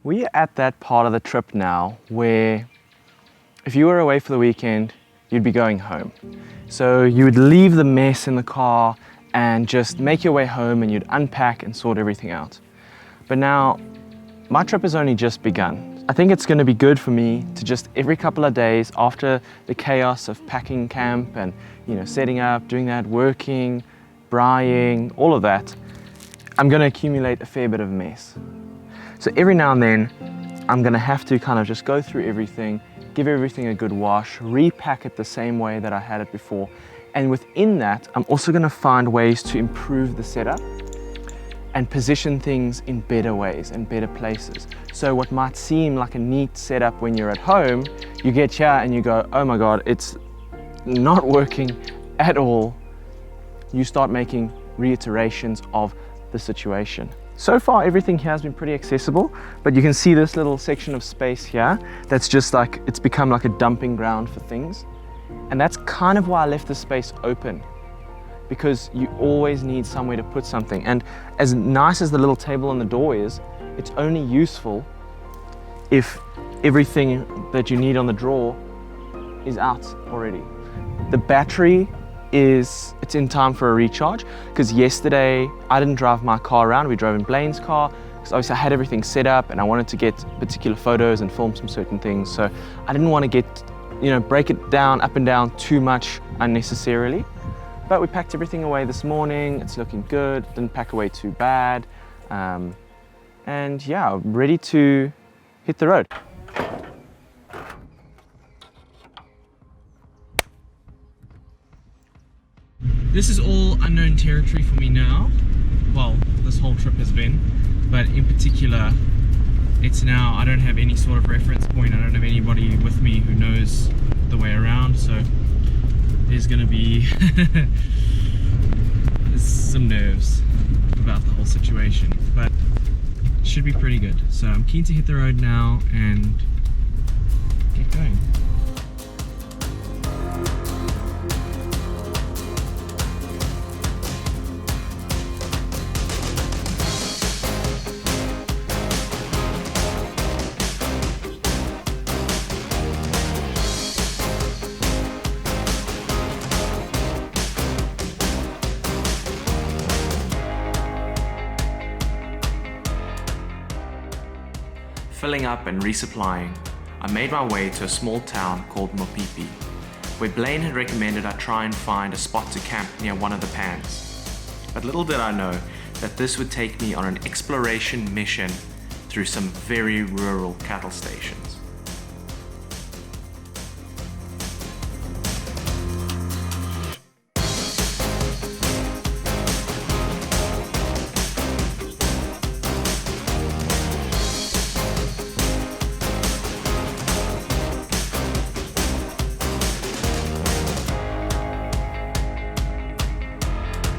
We're at that part of the trip now where if you were away for the weekend, you'd be going home. So you would leave the mess in the car and just make your way home, and you'd unpack and sort everything out. But now, my trip has only just begun. I think it's going to be good for me to just every couple of days, after the chaos of packing camp and setting up, doing that, working, braaiing, all of that, I'm going to accumulate a fair bit of mess. So every now and then, I'm going to have to kind of just go through everything, give everything a good wash, repack it the same way that I had it before. And within that, I'm also going to find ways to improve the setup and position things in better ways and better places. So what might seem like a neat setup when you're at home, you get here and you go, oh my God, it's not working at all. You start making reiterations of the situation. So far, everything here has been pretty accessible, but you can see this little section of space here that's just like, it's become like a dumping ground for things. And that's kind of why I left the space open, because you always need somewhere to put something. And as nice as the little table on the door is, it's only useful if everything that you need on the drawer is out already. The battery it's in time for a recharge, because yesterday I didn't drive my car around. We drove in Blaine's car, because obviously I had everything set up and I wanted to get particular photos and film some certain things. So I didn't want to get, break it down up and down too much unnecessarily. But we packed everything away this morning. It's looking good. Didn't pack away too bad. And yeah, ready to hit the road. This is all unknown territory for me now. Well, this whole trip has been, but in particular, it's now, I don't have any sort of reference point. I don't have anybody with me who knows the way around. So there's gonna be some nerves about the whole situation, but it should be pretty good. So I'm keen to hit the road now and get going. Filling up and resupplying, I made my way to a small town called Mopipi, where Blaine had recommended I try and find a spot to camp near one of the pans. But little did I know that this would take me on an exploration mission through some very rural cattle stations.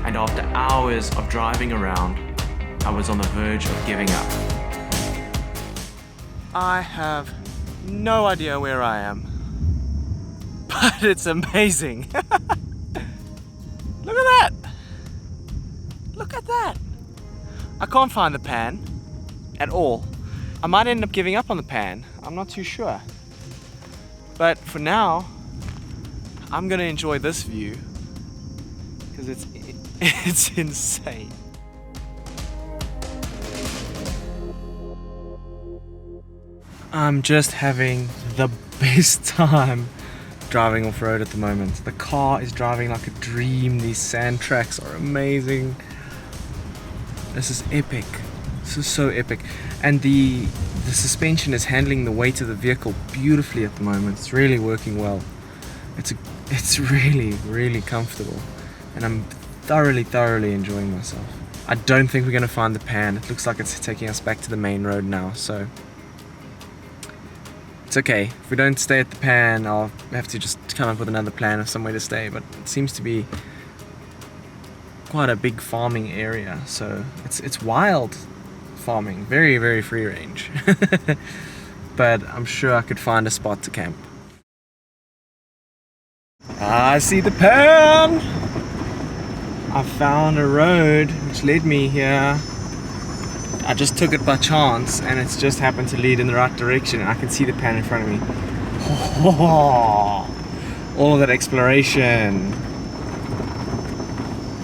And after hours of driving around, I was on the verge of giving up. I have no idea where I am, but it's amazing. Look at that! Look at that! I can't find the pan at all. I might end up giving up on the pan, I'm not too sure. But for now, I'm gonna enjoy this view, because it's insane. I'm just having the best time driving off-road at the moment. The car is driving like a dream. These sand tracks are amazing. This is epic. This is so epic. And the suspension is handling the weight of the vehicle beautifully at the moment. It's really working well. It's really, really comfortable. And I'm thoroughly enjoying myself. I don't think we're going to find the pan. It looks like it's taking us back to the main road now, so it's okay. If we don't stay at the pan, I'll have to just come up with another plan of somewhere to stay, but it seems to be quite a big farming area, so it's wild farming, very free range. But I'm sure I could find a spot to camp. I see the pan! I found a road which led me here. I just took it by chance and it's just happened to lead in the right direction. I can see the pan in front of me. Oh, all of that exploration.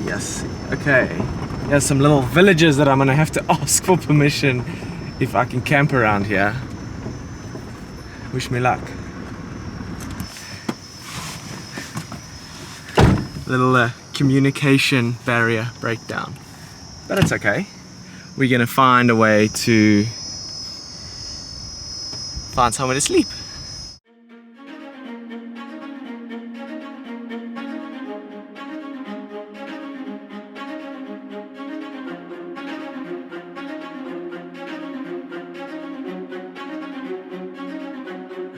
Yes, okay. There's some little villages that I'm gonna have to ask for permission if I can camp around here. Wish me luck. Little communication barrier breakdown, but it's okay. We're gonna find a way to find somewhere to sleep.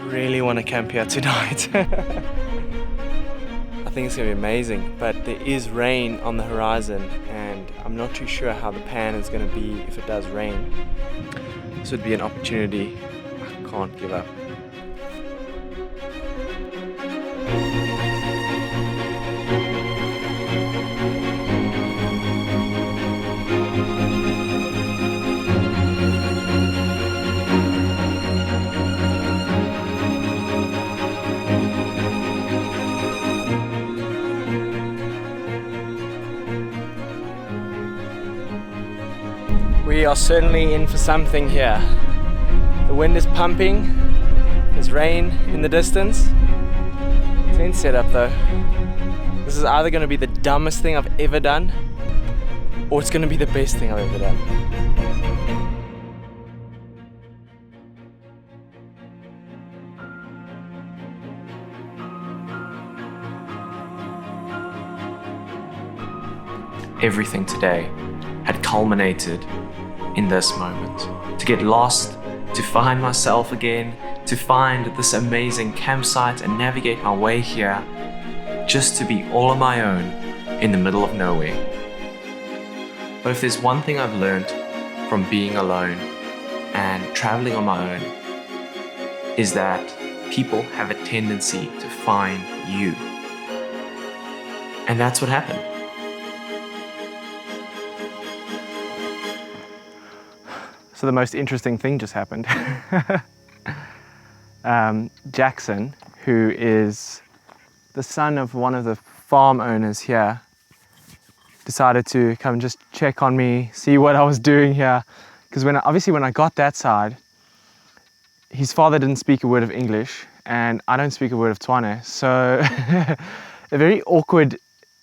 Really want to camp here tonight. I think it's gonna be amazing, but there is rain on the horizon and I'm not too sure how the pan is gonna be if it does rain. This would be an opportunity I can't give up. We are certainly in for something here. The wind is pumping, there's rain in the distance. Tent setup though. This is either going to be the dumbest thing I've ever done, or it's going to be the best thing I've ever done. Everything today had culminated in this moment. To get lost, to find myself again, to find this amazing campsite and navigate my way here, just to be all on my own in the middle of nowhere. But if there's one thing I've learned from being alone and traveling on my own, is that people have a tendency to find you. And that's what happened. So the most interesting thing just happened. Jackson, who is the son of one of the farm owners here, decided to come just check on me, see what I was doing here. Because obviously when I got that side, his father didn't speak a word of English and I don't speak a word of Tswana. So a very awkward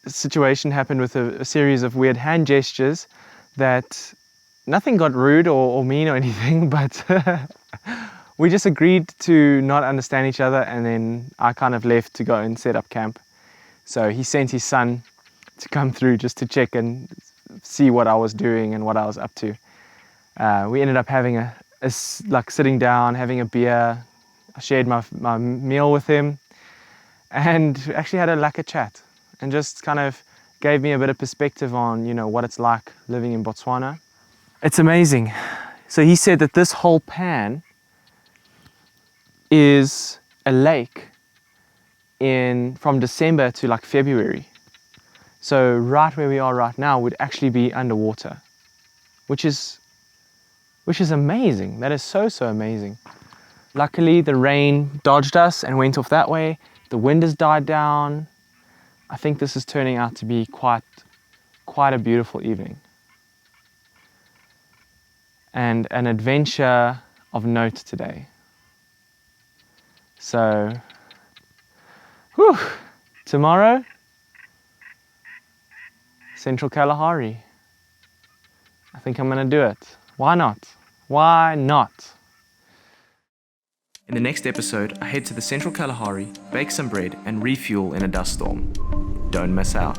situation happened with a series of weird hand gestures that nothing got rude or mean or anything, but we just agreed to not understand each other, and then I kind of left to go and set up camp. So he sent his son to come through just to check and see what I was doing and what I was up to. We ended up having like sitting down, having a beer. I shared my meal with him and actually had a lekker chat and just kind of gave me a bit of perspective on, you know, what it's like living in Botswana. It's amazing. So he said that this whole pan is a lake from December to like February. So right where we are right now would actually be underwater, which is amazing. That is so amazing. Luckily the rain dodged us and went off that way. The wind has died down. I think this is turning out to be quite a beautiful evening. And an adventure of note today. So, tomorrow, Central Kalahari. I think I'm gonna do it. Why not? Why not? In the next episode, I head to the Central Kalahari, bake some bread, and refuel in a dust storm. Don't miss out.